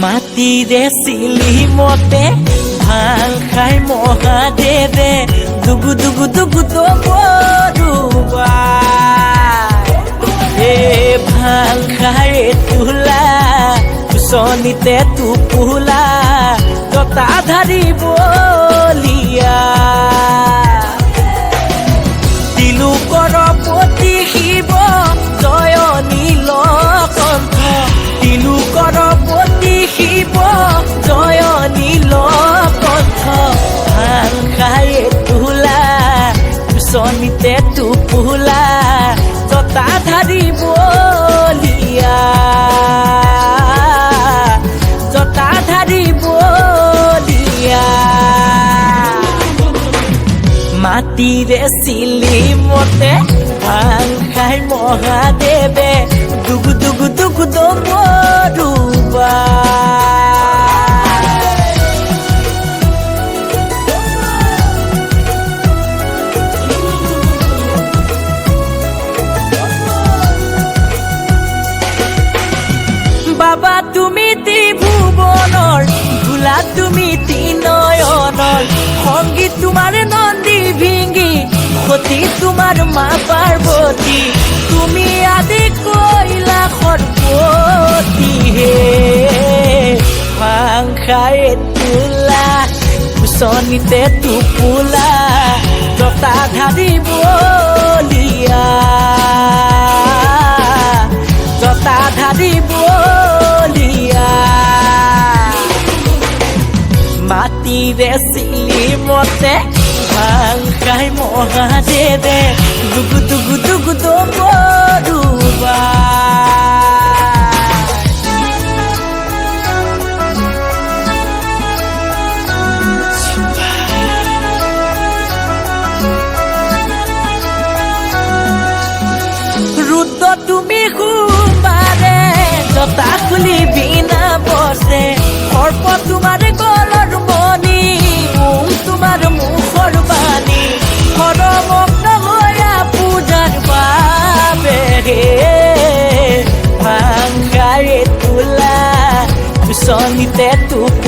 মাটিৰে চিলি মতে ভাং খাই মহাদেৱে দুগু দুগু দুগু দবৰুবা ভাং খাই তোলা কুচনিতে টোপোলা জতা ধাৰিবলিয়া তিলোকৰ প্ৰতি শিৱ জয় নীলকণ্ঠ তিলোকৰ প্ৰতি শিৱ জয় নীলকণ্ঠ ভাং খাই তোলা কুচনিতে টোপোলা জতা ধাৰিবলিয়া জতা ধাৰিবলিয়া মাটিৰে চিলি মতে ভাং খাই মহাদেৱে দুগু দুগু দুগু দবৰুবা বাবা তুমি ত্ৰিভুৱনৰ ভোলা তুমি ত্ৰিনয়নৰ সংগীত তোমাৰ নন্দী ভিঙ্গি সতী তোমাৰ মা পাৰ্বতী তুমি আদি কৈলাসৰ পতি হে ভাং খাই তোলা কুচনিতে টোপোলা জতা ধাৰিবলিয়া জতা ধাৰিবলিয়া মাটিৰে চিলি মতে ভাং খাই মহাদেৱে দুগু দুগু দুগু দবৰুবা ৰুদ্ৰ তুমি সোমবাৰে জতা খুলি বিনা বসে সৰ্প তোমাৰ গলৰ মণি তোমাৰ মুখৰ বাণী হৰমগ্ন হৈয়া পূজাৰ বাবে ভাং খাই তোলা কুচনিতে টোপোলা